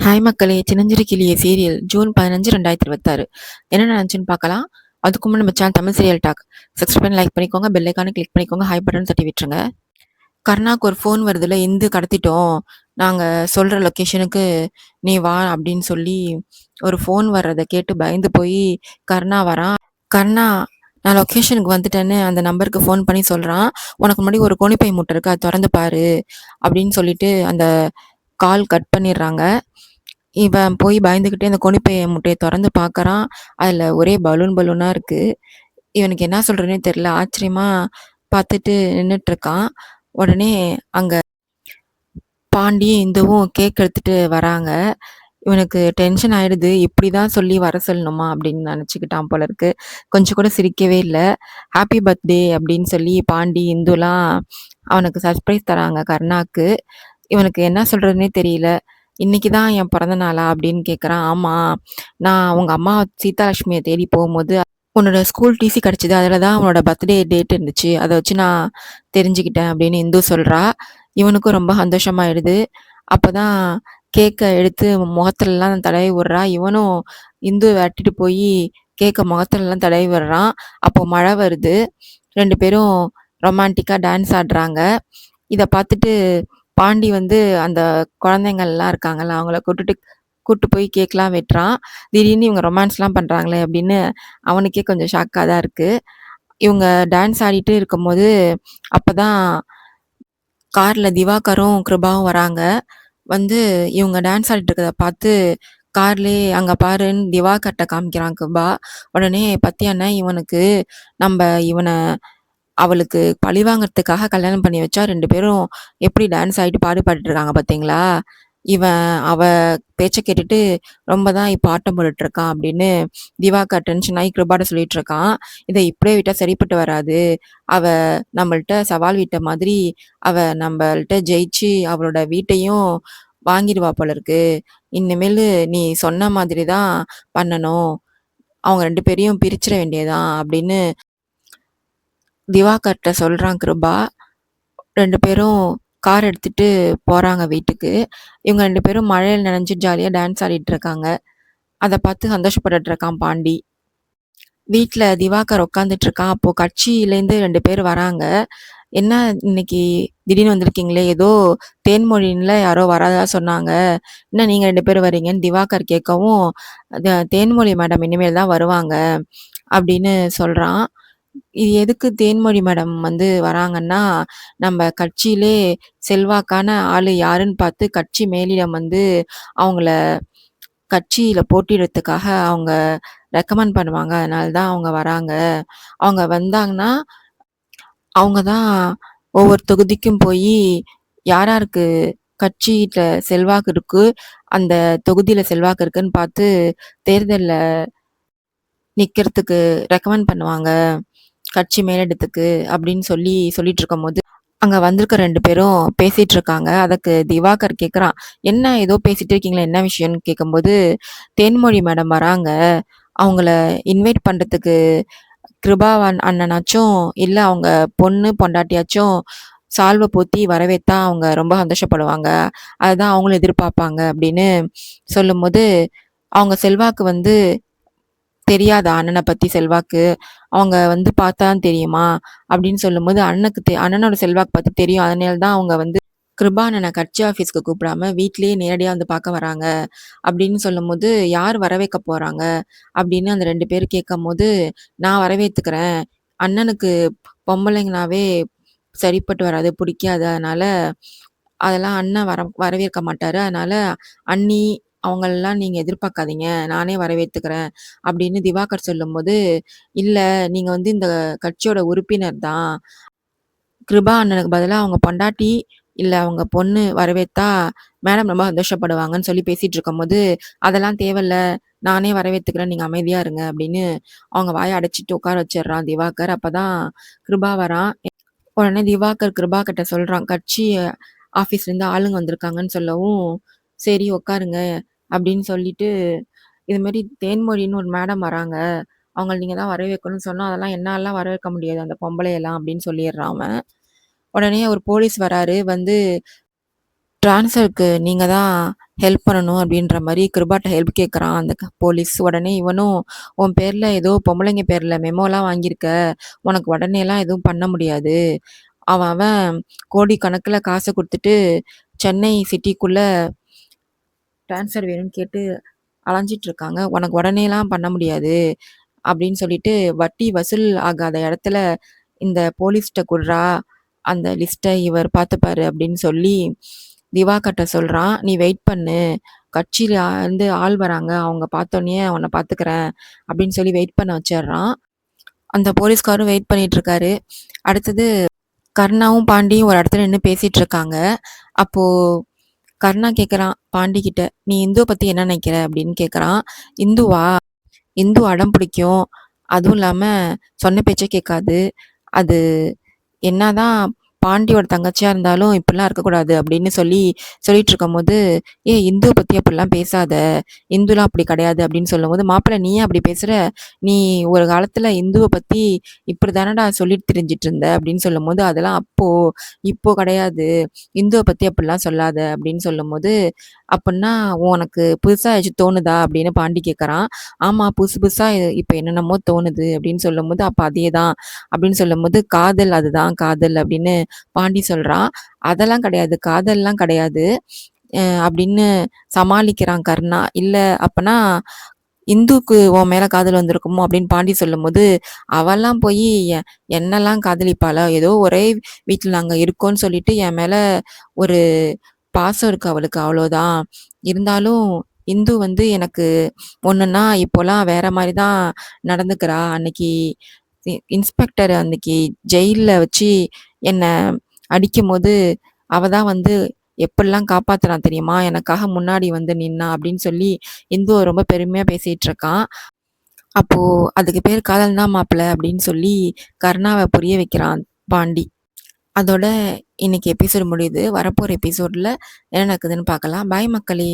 Hi மக்களே! சின்னஞ்சிறு கிளியே சீரியல் ஜூன் 15, 2026 என்ன நடந்துச்சுன்னு பார்க்கலாம். அதுக்கு முன்னாடி நம்ம channel Tamil serial talk subscribe பண்ணி லைக் பண்ணிக்கோங்க. பெல் ஐகானை கிளிக் பண்ணிக்கோங்க. ஹாய் பட்டன் தட்டி விட்டுருங்க. கருணாக்கு ஒரு ஃபோன் வருதுல்ல, இந்து கடத்திட்டோம். நாங்க சொல்ற லொக்கேஷனுக்கு நீ வா அப்படின்னு சொல்லி ஒரு ஃபோன் வர்றத கேட்டு பயந்து போய் கருணா வரான். கருணா நான் லொக்கேஷனுக்கு வந்துட்டேன்னு அந்த நம்பருக்கு ஃபோன் பண்ணி சொல்றான். உனக்கு முன்னாடி ஒரு கோணிப்பை மூட்டை இருக்கு. அத தொறந்து பாரு அப்படின்னு சொல்லிட்டு அந்த கால் கட் பண்ணிடுறாங்க. இவன் போய் பயந்துகிட்டே அந்த கோணிப்பைய மூட்டைய தொறந்து பார்க்கறான். அதுல ஒரே பலூனா இருக்கு. இவனுக்கு என்ன சொல்றதுன்னே தெரியல. ஆச்சரியமா பார்த்துட்டு நின்னுட்டுருக்கான். உடனே அங்க பாண்டியும், இந்துவும் கேக் எடுத்துட்டு வராங்க. இவனுக்கு டென்ஷன் ஆயிடுது. இப்படிதான் சொல்லி வர சொல்லணுமா அப்படின்னு நெனச்சுக்கிட்டான் போல இருக்கு. கொஞ்சம் கூட சிரிக்கவே இல்ல. ஹாப்பி பர்த்டே அப்படின்னு சொல்லி பாண்டி, இந்துலாம் அவனுக்கு சர்ப்ரைஸ் தராங்க கருணாக்கு. இவனுக்கு என்ன சொல்றதுன்னே தெரியல. "இன்னைக்கு தான் என் பிறந்த நாளா?" அப்படின்னு கேட்குறான். "ஆமா. நான் உங்க அம்மா சீதாலட்சுமிய தேடி போகும்போது, உன்னோட ஸ்கூல் டிசி கிடைச்சது. அதுல தான் உன்னோட பர்த்டே டேட் இருந்துச்சு. அத வச்சு நான் தெரிஞ்சுக்கிட்டேன்." அப்படின்னு இந்து சொல்றா. இவனுக்கும் ரொம்ப சந்தோஷமாயிடுது. அப்பதான் கேக்க எடுத்து முகத்துலலாம் தடவி விடுறா. இவனும் இந்துவ விரட்டிட்டு போயி கேக்க முகத்துலலாம் தடவி விடுறான். அப்போ மழை வருது. 2 பேரும் ரொமான்டிக்கா டான்ஸ் ஆடுறாங்க. இத பார்த்துட்டு பாண்டி வந்து அந்த குழந்தைங்கள்லாம் இருக்காங்கல்ல, அவங்கள கூட்டு போய் கேக்லாம் வெட்டுறான். திடீர்னு இவங்க ரொமான்ஸ்லாம் பண்றாங்களே அப்படின்னு அவனுக்கே கொஞ்சம் ஷாக்கா தான் இருக்கு. இவங்க டான்ஸ் ஆடிட்டு இருக்கும்போது, அப்பதான் கார்ல திவாகரும், கிருபாவும் வராங்க. வந்து இவங்க டான்ஸ் ஆடிட்டு இருக்கிறத பார்த்து, கார்லயே "அங்க பாருன்னு" திவாகர்ட்ட காமிக்கிறான் கிருபா. உடனே "பாத்தியா அண்ணே இவனுக்கு நம்ப இவன அவளுக்கு பழிவாங்கறதுக்காக கல்யாணம் பண்ணி வச்சா 2 பேரும் எப்படி டான்ஸ் ஆடிட்டு பாட்டு பாடிட்டு இருக்காங்க பார்த்தீங்களா? இவன் அவ பேச்ச கேட்டுட்டு ரொம்ப தான் இப்ப ஆட்டம் போட்டுட்டு இருக்கான்" அப்படின்னு திவாகர் டென்ஷன் ஆயி கிருபாட்ட சொல்லிட்டு இருக்கான். "இத இப்படியே விட்டா சரிப்பட்டு வராது. அவ நம்மள்ட்ட சவால் விட்ட மாதிரி அவ நம்பள்ட்ட ஜெயிச்சு அவளோட வீட்டையும் வாங்கிடுவா போல இருக்கு. இனிமேலு நீ சொன்ன மாதிரி தான் பண்ணணும். அவங்க 2 பேரையும் பிரிச்சிட வேண்டியதுதான்" அப்படின்னு திவாகர்ட்ட சொல்றான் கிருபா. 2 பேரும் கார் எடுத்துட்டு போறாங்க வீட்டுக்கு. இவங்க 2 பேரும் மழையில நனைஞ்சு ஜாலியா டான்ஸ் ஆடிட்டு இருக்காங்க. அத பார்த்து சந்தோஷப்பட்டுட்டு இருக்கான் பாண்டி. வீட்ல திவாகர் உட்காந்துட்டு இருக்கான். அப்போ கட்சியிலேருந்து 2 பேர் வராங்க. "என்ன இன்னைக்கு திடீர்னு வந்திருக்கீங்களே? ஏதோ தேன்மொழின்ல யாரோ வரதா சொன்னாங்க. என்ன நீங்க 2 பேரும் வரீங்கன்னு?" திவாகர் கேட்கவும், தேன்மொழி மேடம் இனிமேல் தான் வருவாங்க." அப்படின்னு சொல்றான். இது எதுக்கு தேன்மொழி மேடம் வந்து வராங்கன்னா, நம்ம கட்சியிலே செல்வாக்கான ஆளு யாருன்னு பார்த்து கட்சி மேலிடம் வந்து அவங்கள கட்சியில போட்டியிடறதுக்காக அவங்க ரெக்கமெண்ட் பண்ணுவாங்க. அதனால தான் அவங்க வராங்க. அவங்க வந்தாங்கன்னா, அவங்க தான் ஒவ்வொரு தொகுதிக்கும் போயி யார் யாருக்கு கட்சியில செல்வாக்கு இருக்கு, அந்த தொகுதியில செல்வாக்கு இருக்குன்னு பார்த்து தேர்தல்ல நிக்கிறதுக்கு ரெக்கமெண்ட் பண்ணுவாங்க. கட்சி மேலிடத்துக்கு அப்படின்னு சொல்லிட்டு இருக்கும்போது, அங்க வந்திருக்க 2 பேரும் பேசிட்டு இருக்காங்க. அதுக்கு திவாகர் கேட்குறான். "என்ன ஏதோ பேசிட்டே இருக்கீங்களே, என்ன விஷயம்னு?" கேட்கும்போது, "தேன்மொழி மேடம் வராங்க. அவங்கள இன்வைட் பண்றதுக்கு கிருபாவன் அண்ணனாச்சும், இல்ல அவங்க பொண்ணு, பொண்டாட்டியாச்சும் சால்வ போத்தி வரவேத்தா அவங்க ரொம்ப சந்தோஷப்படுவாங்க. அதுதான் அவங்களும் எதிர்பார்ப்பாங்க." அப்படின்னு சொல்லும்போது, "அவங்க செல்வாக்கு வந்து தெரியாதா அண்ணன பத்தி செல்வாக்கு? அவங்க வந்து பார்த்தா தான் தெரியுமா?" அப்படின்னு சொல்லும்போது, அண்ணனோட செல்வாக்கு பத்தி தெரியும். அதனால தான் அவங்க வந்து கிருபா அண்ணன கட்சி ஆஃபீஸ்க்கு கூப்பிடாம வீட்லயே நேரடியா வந்து பார்க்க வராங்க. அப்படின்னு சொல்லும்போது, "யார் வரவேற்க போறாங்க?" அப்படின்னு அந்த 2 பேரும் கேட்கும்போது, "நான் வரவேத்துக்கிறேன். அண்ணனுக்கு பொம்பளைங்கனாவே சரிப்பட்டு வராது, பிடிக்காது. அதனால அதெல்லாம் அண்ணன் வரவேற்க மாட்டாரு. அதனால அண்ணி அவங்களலாம் நீங்க எதிர்பார்க்காதீங்க. நானே வரவேத்துக்கிறேன்." அப்படின்னு திவாகர் சொல்லும்போது, "இல்ல நீங்க வந்து இந்த கட்சியோட உறுப்பினர் தான். கிருபா அண்ணனுக்கு பதிலா அவங்க பொண்டாட்டி, இல்ல அவங்க பொண்ணு வரவேத்தா மேடம் ரொம்ப சந்தோஷப்படுவாங்கன்னு" சொல்லி பேசிட்டு இருக்கும்போது, "அதெல்லாம் தேவையில்ல. நானே வரவேத்துக்கிறேன். நீங்க அமைதியா இருங்க." அப்படின்னு அவங்க வாய அடைச்சுட்டு உட்கார வச்சுடுறான் திவாகர். அப்பதான் கிருபா வரான். உடனே திவாகர் கிருபா கிட்ட சொல்றான். கட்சி ஆஃபீஸ்லேருந்து ஆளுங்க வந்திருக்காங்கன்னு சொல்லவும், "சரி உட்காருங்க." அப்படின்னு சொல்லிட்டு, "இது மாரி தேன்மொழின்னு ஒரு மேடம் வராங்க. அவங்கள நீங்க தான் வரவேற்கணும்னு சொன்னா, அதெல்லாம் என்னாலலாம் வரவேற்க முடியாது அந்த பொம்பளையெல்லாம்." அப்படின்னு சொல்லிடுறான் அவன். உடனே ஒரு போலீஸ் வராரு. வந்து ட்ரான்ஸ்ஃபருக்கு நீங்க தான் ஹெல்ப் பண்ணணும் அப்படின்ற மாரி கிருபாட்ட ஹெல்ப் கேட்குறான் அந்த போலீஸ். உடனே இவனும், "உன் பேர்ல ஏதோ பொம்பளைங்க பேர்ல மெமோலாம் வாங்கியிருக்க. உனக்கு உடனேலாம் எதுவும் பண்ண முடியாது. அவன் அவன் கோடிக்கணக்குல காச குடுத்துட்டு சென்னை சிட்டிக்குள்ள ட்ரான்ஸ்ஃபர் வேணும்னு கேட்டு அலைஞ்சிட்டு இருக்காங்க. உனக்கு உடனேலாம் பண்ண முடியாது." அப்படின்னு சொல்லிட்டு, "வட்டி வசூல் ஆகாத இடத்துல இந்த போலீஸ்ட்ட குட்றா. அந்த லிஸ்ட்ட இவர் பார்த்துப்பாரு." அப்படின்னு சொல்லி திவாகர்ட்ட சொல்றான். "நீ வெயிட் பண்ணு. கட்சியில இருந்து ஆள் வராங்க. அவங்க பார்த்தோனயே உன்ன பார்த்துக்கிறேன்." அப்படின்னு சொல்லி வெயிட் பண்ண வச்சர்றான். அந்த போலீஸ்காரும் வெயிட் பண்ணிட்டு இருக்காரு. அடுத்தது கருணாவும் பாண்டியும் ஒரு இடத்துல நின்னு பேசிட்டு இருக்காங்க. அப்போ கருணா கேட்குறான் பாண்டிகிட்ட, "நீ இந்துவ பத்தி என்ன நினைக்கிற?" அப்படின்னு கேட்குறான். "இந்துவா? இந்து அடம் பிடிக்கும். அதுவும் இல்லாம சொன்ன பேச்சே கேட்காது. அது என்னதான் பாண்டியோட தங்கச்சியா இருந்தாலும் இப்படிலாம் இருக்கக்கூடாது." அப்படின்னு சொல்லிட்டு இருக்கும்போது, "ஏய் இந்துவ பத்தி அப்படிலாம் பேசாத. இந்துலாம் அப்படி கிடையாது." அப்படின்னு சொல்லும்போது, "மாப்பிள நீ ஏன் அப்படி பேசுற? நீ ஒரு காலத்துல இந்துவ பத்தி இப்படி தானடா சொல்லிட்டு திரிஞ்சுட்டு இருந்த." அப்படின்னு சொல்லும்போது, "அதெல்லாம் அப்போ, இப்போ கிடையாது. இந்துவ பத்தி அப்படிலாம் சொல்லாத." அப்படின்னு சொல்லும்போது, "அப்படின்னா உனக்கு புதுசா ஏதாச்சும் தோணுதா?" அப்படின்னு பாண்டி கேட்கறான். "ஆமா, புதுசு புதுசா இப்ப என்னென்னமோ தோணுது." அப்படின்னு சொல்லும்போது, "அப்ப அதேதான்." அப்படின்னு சொல்லும்போது, "காதல் அதுதான் காதல்." அப்படின்னு பாண்டி சொல்றான். "அதெல்லாம் கிடையாது. காதல்லாம் கிடையாது." அப்படின்னு சமாளிக்கிறான் கர்ணா. "இல்ல அப்பன்னா இந்துக்கு உன் மேல காதல் வந்திருக்குமோ?" அப்படின்னு பாண்டி சொல்லும்போது, "அவலாம் போயி என்னலாம் காதலிப்பாளா? ஏதோ ஒரே வீட்ல நாங்க இருக்கோம்ன்னு சொல்லிட்டு என் மேல ஒரு பாசம் இருக்கு அவளுக்கு அவ்வளோதான். இருந்தாலும் இந்து வந்து எனக்கு ஒண்ணுன்னா இப்போலாம் வேற மாரி தான் நடந்துக்கிறா. அன்னைக்கு இன்ஸ்பெக்டர் அன்னைக்கு ஜெயில்ல வச்சு என்ன அடிக்கும்போது, அவ தான் வந்து எப்படிலாம் காப்பாத்துனா தெரியுமா? எனக்காக முன்னாடி வந்து நின்னா." அப்படின்னு சொல்லி இந்துவ ரொம்ப பெருமையா பேசிட்டு இருக்கான். அப்போ "அதுக்கு பேர் காதல் தான் மாப்பிள." அப்படின்னு சொல்லி கருணாவ புரிய வைக்கிறான் பாண்டி. அதோட இன்னைக்கு எபிசோட் முடியுது. வரப்போற எபிசோட்ல என்ன நடக்குதுன்னு பார்க்கலாம். பாய் மக்களே!